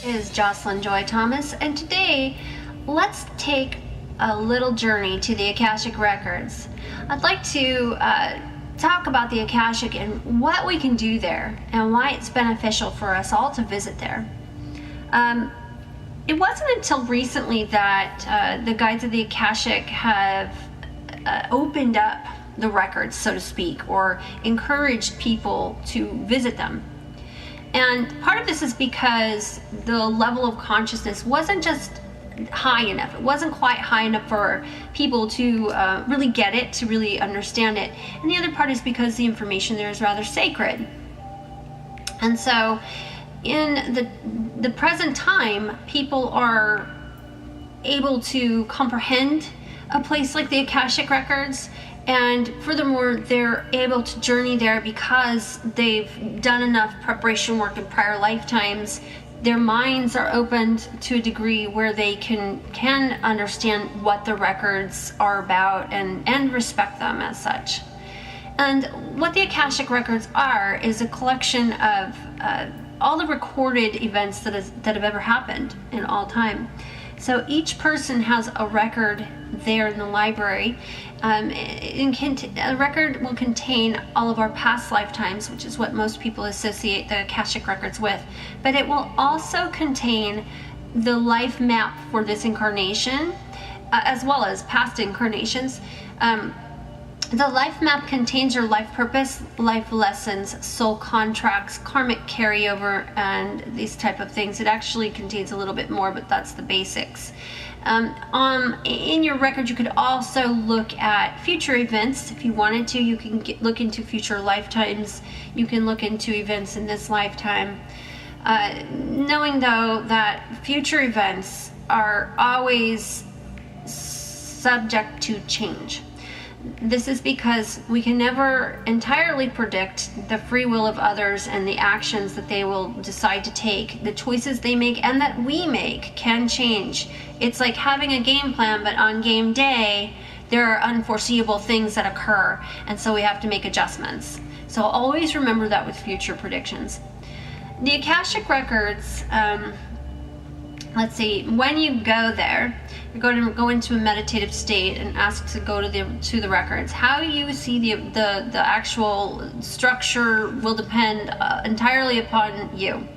Is Jocelyn Joy Thomas, and today let's take a little journey to the Akashic Records. I'd like to talk about the Akashic and what we can do there and why it's beneficial for us all to visit there. It wasn't until recently that the guides of the Akashic have opened up the records, so to speak, or encouraged people to visit them. And part of this is because the level of consciousness wasn't just high enough. It wasn't quite high enough for people to really get it, to really understand it. And the other part is because the information there is rather sacred. And so in the present time, people are able to comprehend a place like the Akashic Records, and furthermore, they're able to journey there because they've done enough preparation work in prior lifetimes. Their minds are opened to a degree where they can understand what the records are about and respect them as such. And what the Akashic Records are is a collection of all the recorded events that have ever happened in all time. So each person has a record there in the library. A record will contain all of our past lifetimes, which is what most people associate the Akashic Records with, but it will also contain the life map for this incarnation, as well as past incarnations. The life map contains your life purpose, life lessons, soul contracts, karmic carryover, and these type of things. It actually contains a little bit more, but that's the basics. In your record, you could also look at future events. If you wanted to, you can look into future lifetimes. You can look into events in this lifetime. Knowing, though, that future events are always subject to change. This is because we can never entirely predict the free will of others and the actions that they will decide to take. The choices they make and that we make can change. It's like having a game plan, but on game day, there are unforeseeable things that occur, and so we have to make adjustments. So always remember that with future predictions. The Akashic Records, let's see, when you go there, you're going to go into a meditative state and ask to go to the records. How you see the actual structure will depend entirely upon you.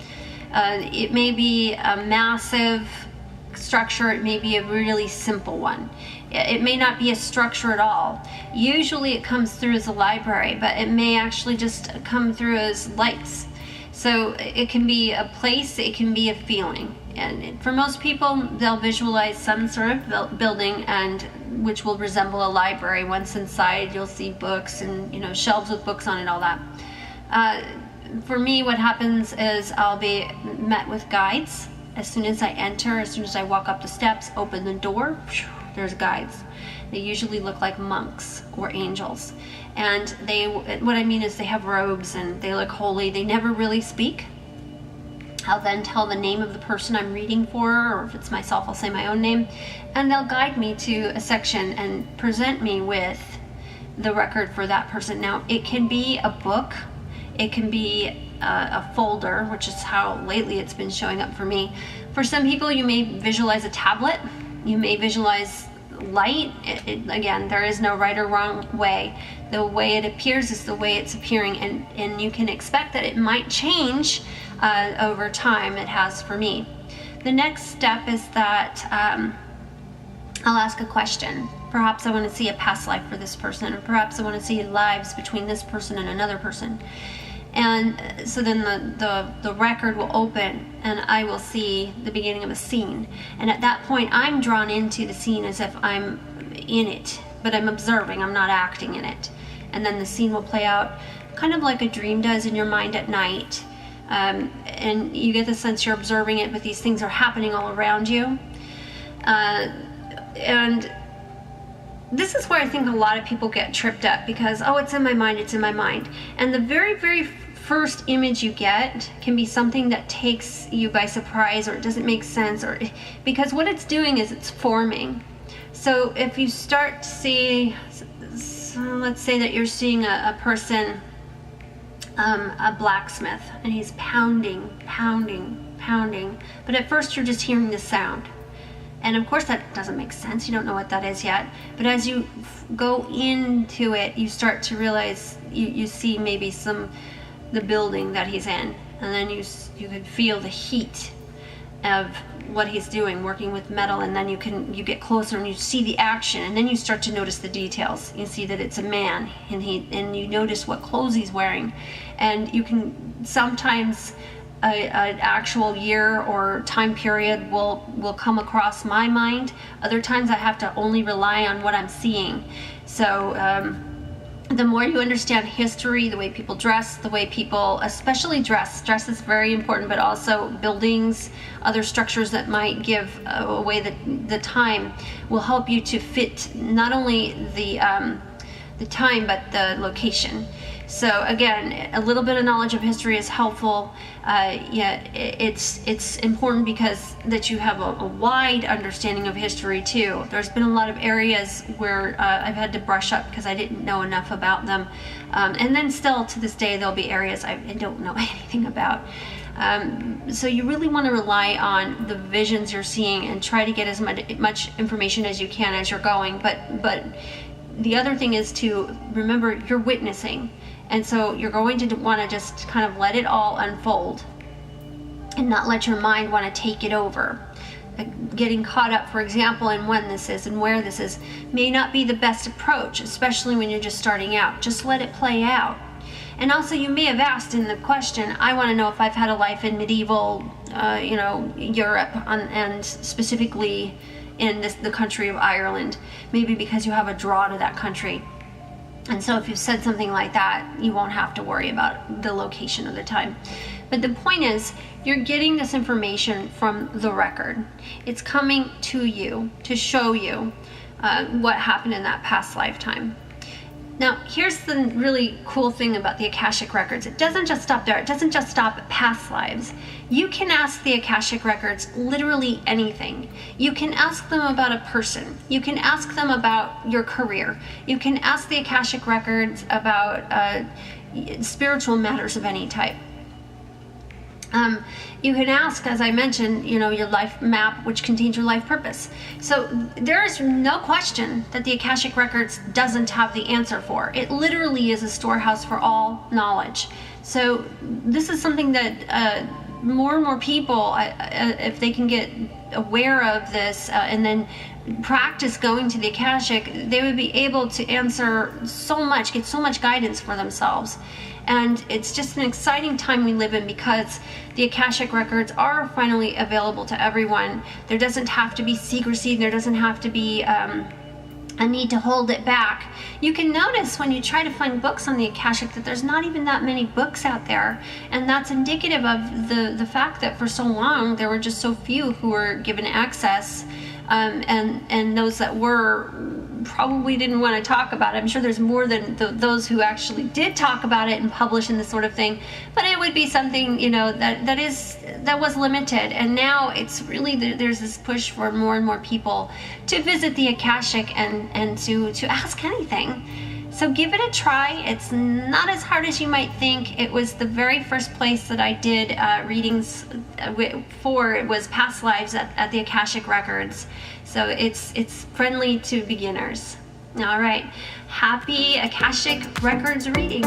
It may be a massive structure, it may be a really simple one. It may not be a structure at all. Usually it comes through as a library, but it may actually just come through as lights. So it can be a place, it can be a feeling. And for most people, they'll visualize some sort of building, and which will resemble a library. Once inside, you'll see books and shelves with books on it, all that. For me, what happens is I'll be met with guides. As soon as I enter, as soon as I walk up the steps, open the door, there's guides. They usually look like monks or angels. And what I mean is they have robes and they look holy. They never really speak. I'll then tell the name of the person I'm reading for, or if it's myself, I'll say my own name, and they'll guide me to a section and present me with the record for that person. Now, it can be a book, it can be a folder, which is how lately it's been showing up for me. For some people, you may visualize a tablet, you may visualize light. Again, there is no right or wrong way. The way it appears is the way it's appearing, and you can expect that it might change over time. It has for me. The next step is that I'll ask a question. Perhaps I want to see a past life for this person, or perhaps I want to see lives between this person and another person. And so then the record will open and I will see the beginning of a scene. And at that point, I'm drawn into the scene as if I'm in it, but I'm observing, I'm not acting in it. And then the scene will play out kind of like a dream does in your mind at night. And you get the sense you're observing it, but these things are happening all around you. And this is where I think a lot of people get tripped up because, oh, it's in my mind, it's in my mind. And the very, very first image you get can be something that takes you by surprise, or it doesn't make sense, or because what it's doing is it's forming. So if you start to see, so let's say that you're seeing a person, a blacksmith, and he's pounding pounding, but at first you're just hearing the sound. And of course that doesn't make sense. You don't know what that is yet. But as you go into it, you start to realize you see maybe the building that he's in, and then you could feel the heat of what he's doing, working with metal, and then you get closer and you see the action, and then you start to notice the details. You see that it's a man, and you notice what clothes he's wearing, and you can sometimes an actual year or time period will come across my mind. Other times I have to only rely on what I'm seeing. So the more you understand history, the way people dress, the way people especially dress is very important, but also buildings, other structures that might give away the time, will help you to fit not only the time but the location. So again, a little bit of knowledge of history is helpful. It's important because that you have a wide understanding of history too. There's been a lot of areas where I've had to brush up because I didn't know enough about them, and then still to this day there'll be areas I don't know anything about. So you really want to rely on the visions you're seeing and try to get as much information as you can as you're going. But the other thing is to remember you're witnessing. And so you're going to want to just kind of let it all unfold and not let your mind want to take it over. Getting caught up, for example, in when this is and where this is may not be the best approach, especially when you're just starting out. Just let it play out. And also, you may have asked in the question, I want to know if I've had a life in medieval, Europe, and specifically in the country of Ireland, maybe because you have a draw to that country. And so if you've said something like that, you won't have to worry about the location or the time. But the point is, you're getting this information from the record. It's coming to you to show you what happened in that past lifetime. Now, here's the really cool thing about the Akashic Records. It doesn't just stop there. It doesn't just stop at past lives. You can ask the Akashic Records literally anything. You can ask them about a person. You can ask them about your career. You can ask the Akashic Records about spiritual matters of any type. You can ask, as I mentioned, your life map, which contains your life purpose. So there is no question that the Akashic Records doesn't have the answer for. It literally is a storehouse for all knowledge. So this is something that more and more people, if they can get aware of this and then practice going to the Akashic, they would be able to answer so much, get so much guidance for themselves. And it's just an exciting time we live in because the Akashic Records are finally available to everyone. There doesn't have to be secrecy. There doesn't have to be a need to hold it back. You can notice when you try to find books on the Akashic that there's not even that many books out there. And that's indicative of the fact that for so long there were just so few who were given access. And those that were probably didn't want to talk about it. I'm sure there's more than those who actually did talk about it and publish and this sort of thing, but it would be something that was limited. And now it's really there's this push for more and more people to visit the Akashic and to ask anything. So give it a try. It's not as hard as you might think. It was the very first place that I did readings for. It was past lives at the Akashic Records. So it's friendly to beginners. All right. Happy Akashic Records reading.